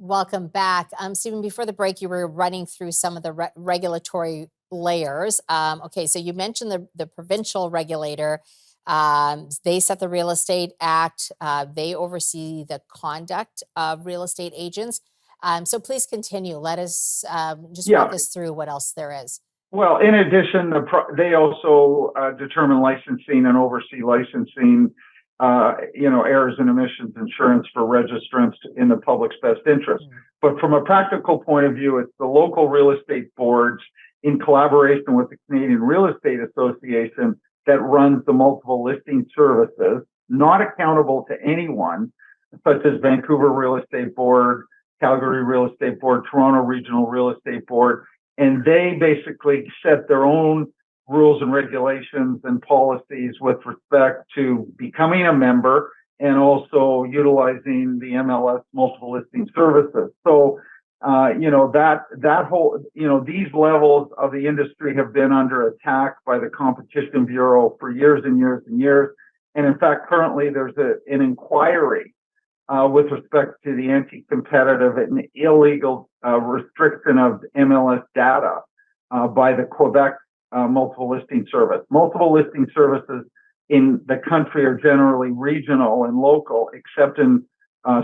welcome back. Stephen, before the break, you were running through some of the regulatory layers. Okay, so you mentioned the provincial regulator. They set the Real Estate Act. They oversee the conduct of real estate agents. So please continue. Let us just Yeah. walk us through what else there is. Well, in addition, they also determine licensing and oversee licensing, errors and omissions insurance for registrants in the public's best interest. But from a practical point of view, it's the local real estate boards in collaboration with the Canadian Real Estate Association that runs the multiple listing services, not accountable to anyone, such as Vancouver Real Estate Board, Calgary Real Estate Board, Toronto Regional Real Estate Board. And they basically set their own rules and regulations and policies with respect to becoming a member and also utilizing the MLS multiple listing services. So, that whole, these levels of the industry have been under attack by the Competition Bureau for years and years and years. And in fact, currently there's an inquiry with respect to the anti-competitive and illegal restriction of MLS data by the Quebec multiple listing service. Multiple listing services in the country are generally regional and local, except in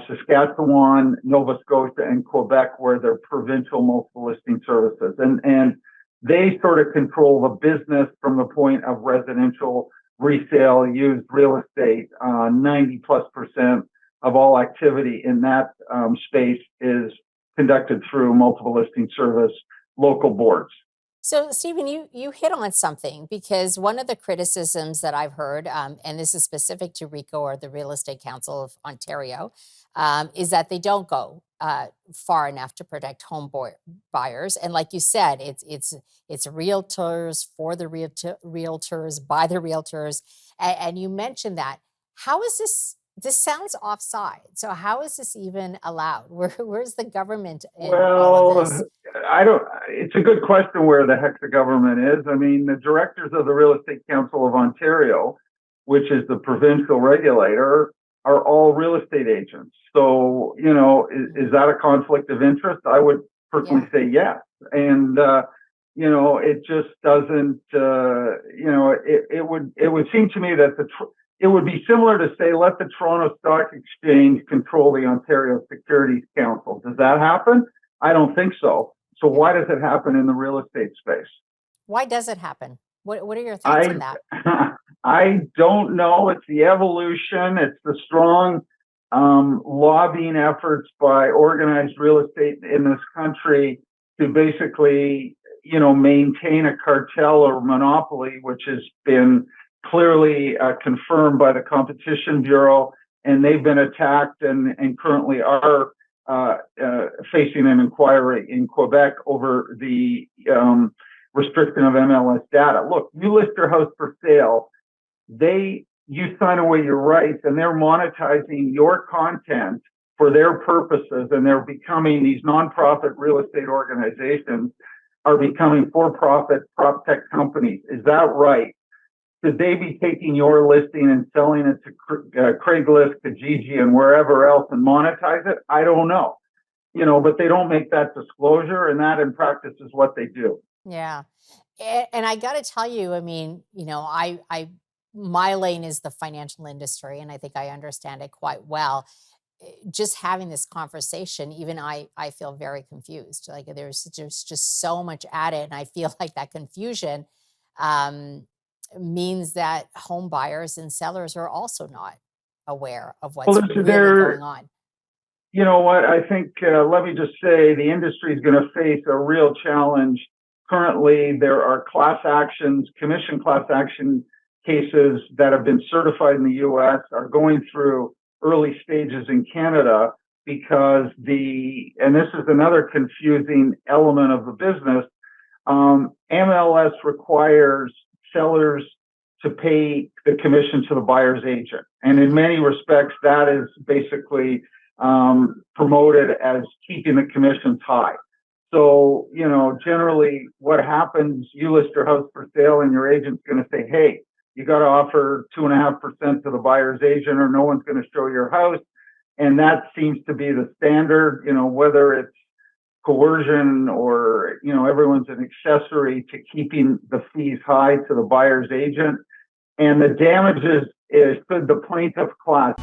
Saskatchewan, Nova Scotia, and Quebec, where they're provincial multiple listing services. And they sort of control the business from the point of residential resale, used real estate. 90+% of all activity in that space is conducted through multiple listing service local boards. So, Stephen, you hit on something, because one of the criticisms that I've heard, and this is specific to RECO, or the Real Estate Council of Ontario, is that they don't go far enough to protect home buyers. And like you said, it's realtors for the realtors by the realtors, and you mentioned that. How is this? This sounds offside. So how is this even allowed? Where's the government in all of this? It's a good question where the heck the government is. I mean, the directors of the Real Estate Council of Ontario, which is the provincial regulator, are all real estate agents. So, is that a conflict of interest? I would personally say yes. And, it just doesn't, it would seem to me that it would be similar to say, let the Toronto Stock Exchange control the Ontario Securities Council. Does that happen? I don't think so. So why does it happen in the real estate space? Why does it happen? What are your thoughts on that? I don't know. It's the evolution. It's the strong lobbying efforts by organized real estate in this country to basically, maintain a cartel or monopoly, which has been clearly confirmed by the Competition Bureau, and they've been attacked and currently are facing an inquiry in Quebec over the restriction of MLS data. Look, you list your house for sale, you sign away your rights, and they're monetizing your content for their purposes, and they're becoming, these nonprofit real estate organizations are becoming for-profit prop tech companies. Is that right? Should they be taking your listing and selling it to Craigslist, Kijiji, and wherever else and monetize it? I don't know. But they don't make that disclosure, and that in practice is what they do. Yeah. And I got to tell you, I mean, my lane is the financial industry, and I think I understand it quite well. Just having this conversation, even I feel very confused. Like there's just so much at it. And I feel like that confusion means that home buyers and sellers are also not aware of what's really going on. You know what? I think, let me just say, the industry is going to face a real challenge. Currently, there are commission class action cases that have been certified in the U.S. are going through early stages in Canada because and this is another confusing element of the business, MLS requires sellers to pay the commission to the buyer's agent. And in many respects, that is basically promoted as keeping the commissions high. So, generally what happens, you list your house for sale and your agent's going to say, hey, you got to offer 2.5% to the buyer's agent or no one's going to show your house. And that seems to be the standard, whether it's coercion or, everyone's an accessory to keeping the fees high to the buyer's agent. And the damages is should the plaintiff class